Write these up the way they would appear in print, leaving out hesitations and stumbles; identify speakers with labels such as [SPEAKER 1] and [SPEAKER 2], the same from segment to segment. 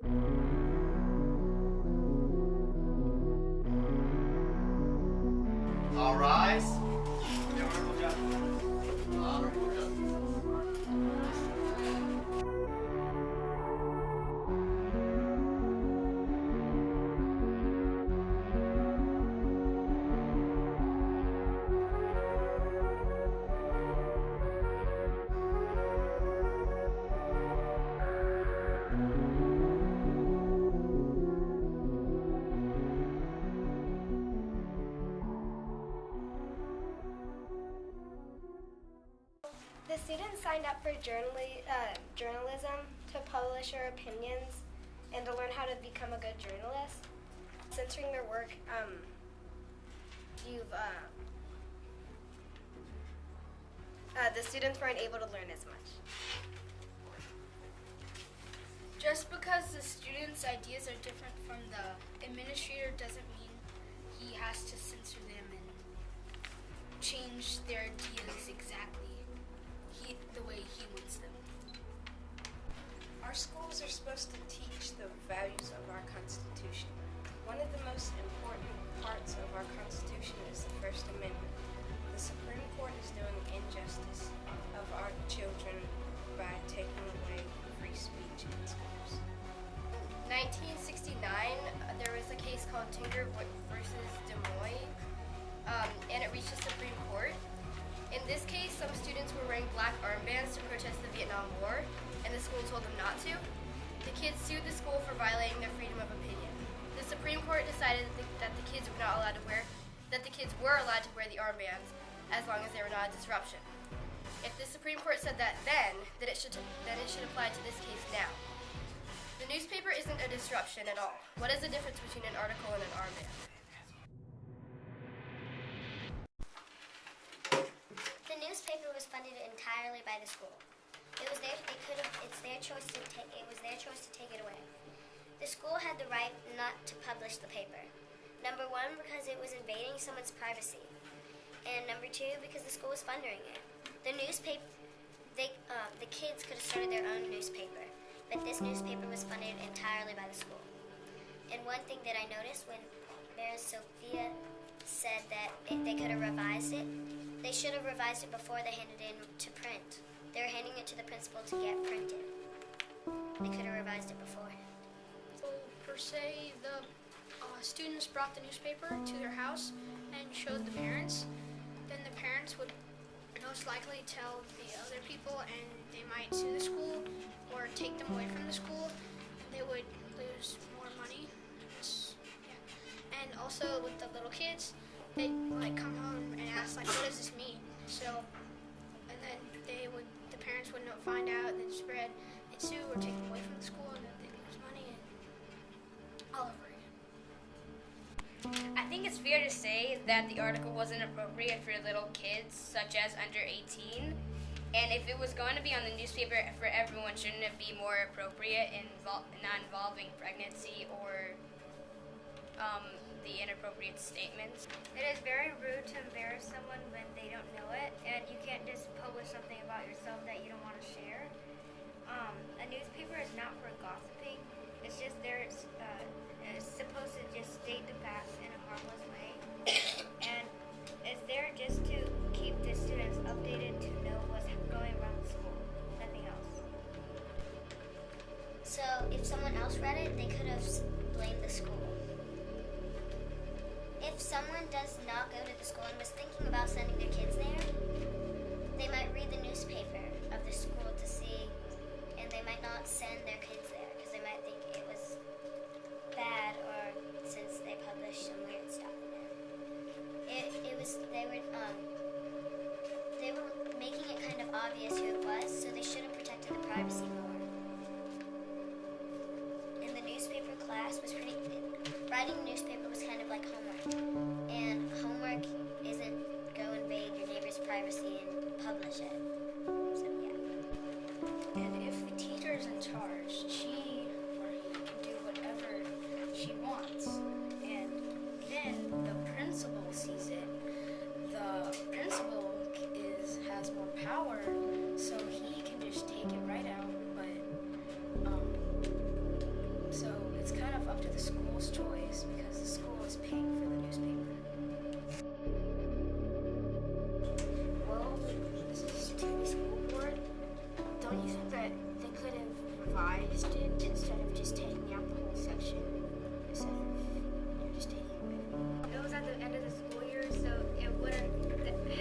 [SPEAKER 1] All rise. Honorable Justice. Honorable Justice.
[SPEAKER 2] The students signed up for journalism to publish their opinions and to learn how to become a good journalist. Censoring their work, the students weren't able to learn as much.
[SPEAKER 3] Just because the student's ideas are different from the administrator doesn't mean he has to censor them and change their ideas exactly the way he wants them.
[SPEAKER 4] Our schools are supposed to teach the values of our Constitution. One of the most important parts of our Constitution is the First Amendment. The Supreme Court is doing injustice of our children by taking away free speech in schools.
[SPEAKER 2] 1969, there was a case called Tinker versus Des Moines, and it reached the Supreme Court. In this case, some students were wearing black armbands to protest the Vietnam War, and the school told them not to. The kids sued the school for violating their freedom of opinion. The Supreme Court decided that the kids were allowed to wear the armbands as long as they were not a disruption. If the Supreme Court said that then it should apply to this case now. The newspaper isn't a disruption at all. What is the difference between an article and an armband?
[SPEAKER 5] The newspaper was funded entirely by the school. It was their choice to take it away. The school had the right not to publish the paper. Number one, because it was invading someone's privacy. And number two, because the school was funding it. The kids could have started their own newspaper, but this newspaper was funded entirely by the school. And one thing that I noticed when Mayor Sophia said that they could have revised it, they should have revised it before they handed it in to print. They were handing it to the principal to get printed. They could have revised it beforehand.
[SPEAKER 3] So, per se, the students brought the newspaper to their house and showed the parents. Then the parents would most likely tell the other people, and they might sue the school or take them away from the school. They would lose more money. And also with the little kids, they'd come home and ask what does this mean? So, and then the parents would not find out, and then spread, they'd sue or take them away from the school, and then they'd lose money and all over again.
[SPEAKER 6] I think it's fair to say that the article wasn't appropriate for little kids, such as under 18. And if it was going to be on the newspaper for everyone, shouldn't it be more appropriate in not involving pregnancy or the inappropriate statements?
[SPEAKER 7] It is very rude to embarrass someone when they don't know it, and you can't just publish something about yourself that you don't want to share. A newspaper is not for gossiping. It's just there. It's supposed to just state the facts in a harmless way, and it's there just to keep the students updated to know what's going around the school. Nothing else.
[SPEAKER 5] So if someone else read it, they could have blamed the school. If someone does not go to the school and was thinking about sending their kids there, they might read the newspaper of the school to see, and they might not send their kids there because they might think it was bad, or since they published some weird stuff in there. They were making it kind of obvious who it was, so they should have protected the privacy more. And the newspaper class was writing a newspaper was kind of like homework. And homework isn't go invade your neighbor's privacy and publish it. So yeah.
[SPEAKER 3] And if the teacher is in charge, she or he can do whatever she wants. And then the principal sees it. The principal has more power, so he can just take it right out. But
[SPEAKER 8] up to the school's choice because the school is paying for the newspaper. Well, this is to the school board. Don't you think that they could have revised it instead of just taking out the whole section? Instead of just taking it away from it?
[SPEAKER 7] It was at the end of the school year, so it wouldn't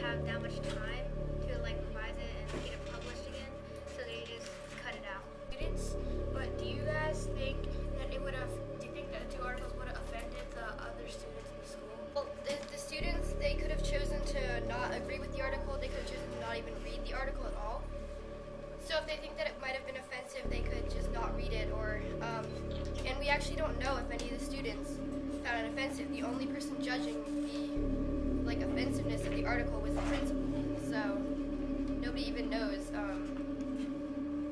[SPEAKER 7] have that much time to like revise it and get it published again. So they just cut it out.
[SPEAKER 3] Students, but do you guys think that it would have? Do you think that the two articles would have offended the other students in the school?
[SPEAKER 2] Well, the students, they could have chosen to not agree with the article. They could have chosen to not even read the article at all. So if they think that it might have been offensive, they could just not read it, or and we actually don't know if any of the students found it offensive. The only person judging the offensiveness of the article was the principal. So nobody even knows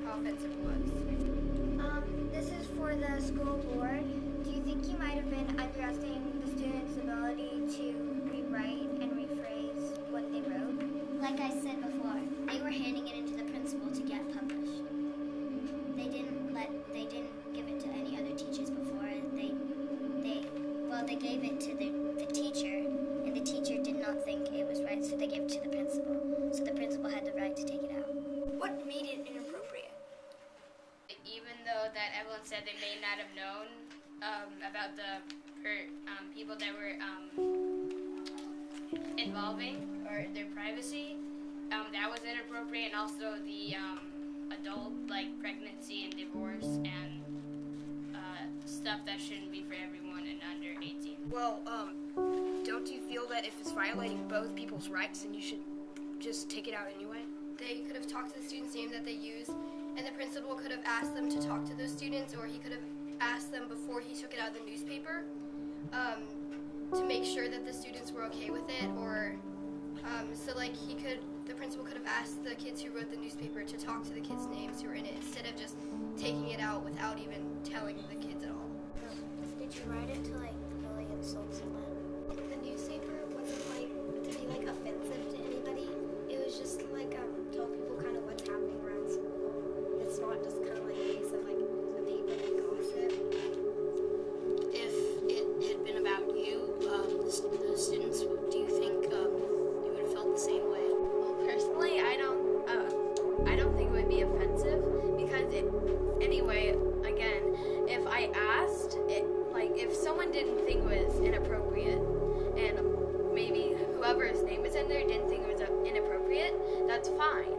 [SPEAKER 2] how offensive it was.
[SPEAKER 7] This is for the school board. Do you think you might have been underestimating the students' ability to rewrite and rephrase what they wrote?
[SPEAKER 5] Like I said before, they were handing it into the principal to get published. They didn't give it to any other teachers before. They gave it to the teacher, and the teacher did not think it was right, so they gave it to the principal. So the principal had the right to take it out.
[SPEAKER 3] What made it inappropriate?
[SPEAKER 6] Even though that Evelyn said they may not have known about the people that were involving or their privacy, that was inappropriate, and also the adult pregnancy and divorce and stuff that shouldn't be for everyone and under 18.
[SPEAKER 8] Well, don't you feel that if it's violating both people's rights, then you should just take it out anyway?
[SPEAKER 2] They could have talked to the student's name that they used, and the principal could have asked them to talk to those students, or he could have asked them before he took it out of the newspaper to make sure that the students were okay with it, or the principal could have asked the kids who wrote the newspaper to talk to the kids' names who were in it instead of just taking it out without even telling the kids at all.
[SPEAKER 7] Did you write it to really insult someone?
[SPEAKER 9] The newspaper wasn't to be offensive to anybody. It was just tell people kind of what's happening around school. It's not just kind of a case of the paper and gossip.
[SPEAKER 8] If it had been about you, the students, do you think you would have felt the same way?
[SPEAKER 10] Well, personally, I don't think it would be offensive because again, if I asked it, if someone didn't think it was inappropriate, and maybe whoever's name is in there didn't think it was inappropriate, that's fine.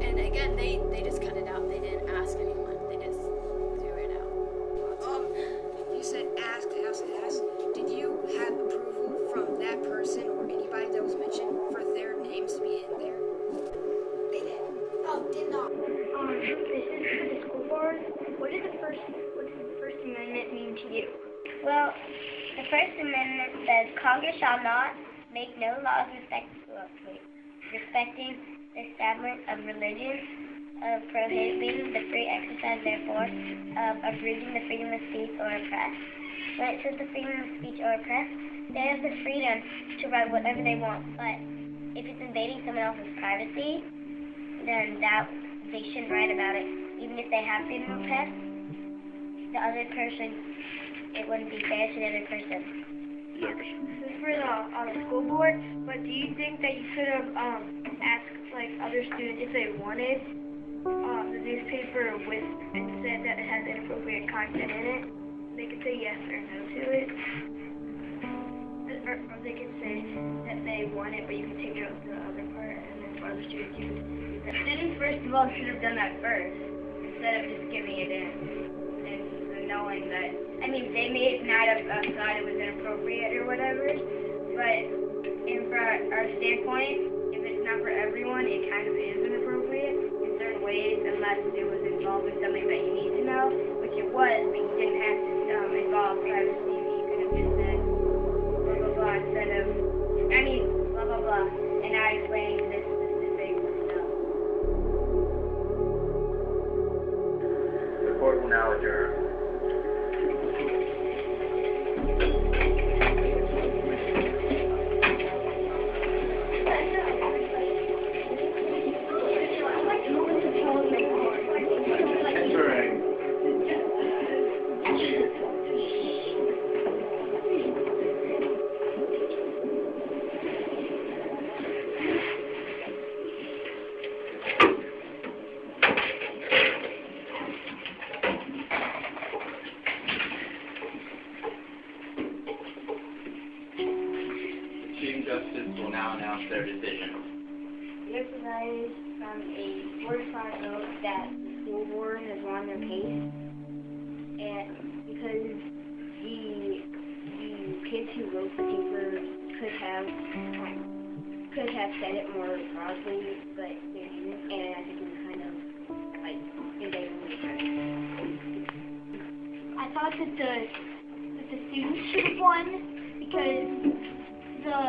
[SPEAKER 10] And again, they just cut it out. They didn't ask anyone. They just threw it out.
[SPEAKER 8] You said ask. Did you have approval from that person or anybody that was mentioned for their names to be in there?
[SPEAKER 9] They did. Did not.
[SPEAKER 7] This is for the school board. What does the First Amendment mean to you? Well, the First Amendment says Congress shall not make no laws respecting the establishment of religion, prohibiting the free exercise therefore, abridging the freedom of speech or press. When it says the freedom of speech or press, they have the freedom to write whatever they want, but if it's invading someone else's privacy, then they shouldn't write about it. Even if they have freedom of press, the other person, it wouldn't be fair to the other person.
[SPEAKER 11] This is for the school board, but do you think that you could have asked other students if they wanted the newspaper with and said that it has inappropriate content in it? They could say yes or no to it, or they could say that they want it, but you can take out the other part, and then for other students, you could. The students, first of all, should have done that first instead of just giving it in and knowing that. They may not have thought it was inappropriate or whatever, but from our standpoint, if it's not for everyone, it kind of is inappropriate in certain ways, unless it was involved in something that you need to know, which it was, but you didn't have to involve privacy. You could have just said blah blah blah instead of blah blah blah, and not explaining this specific stuff.
[SPEAKER 12] The court will now adjourn. Entering. students will now announce their decision.
[SPEAKER 11] We have decided from a 4-5 vote that the school board has won their case, and because the kids who wrote the paper could have said it more broadly, but they didn't, and I think it's kind of like indicting.
[SPEAKER 13] I thought that the students should have won because the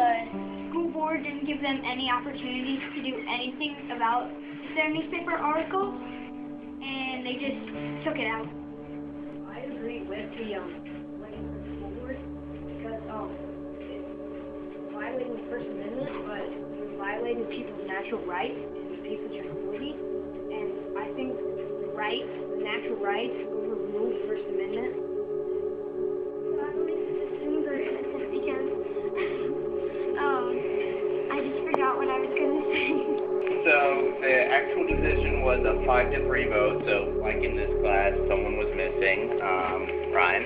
[SPEAKER 13] school board didn't give them any opportunities to do anything about their newspaper article, and they just took it out.
[SPEAKER 11] I agree with the school board because it's violating the First Amendment, but it's violating people's natural rights and people's tranquility. And I think the natural rights overrule the First Amendment.
[SPEAKER 13] So I believe that the students are innocent because I just forgot what I was going to say.
[SPEAKER 12] So the actual decision was a 5-3 vote. So like in this class, someone was missing, Ryan.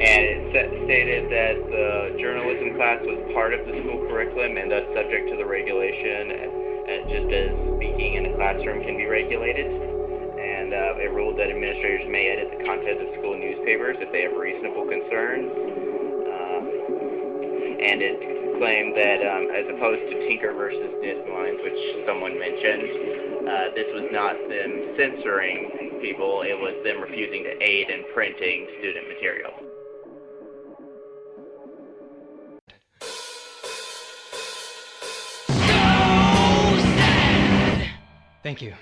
[SPEAKER 12] And it stated that the journalism class was part of the school curriculum and thus subject to the regulation, just as speaking in a classroom can be regulated. And it ruled that administrators may edit the content of school newspapers if they have reasonable concerns. And it claimed that as opposed to Tinker versus Newsmines, which someone mentioned, this was not them censoring people, it was them refusing to aid in printing student material.
[SPEAKER 14] Thank you.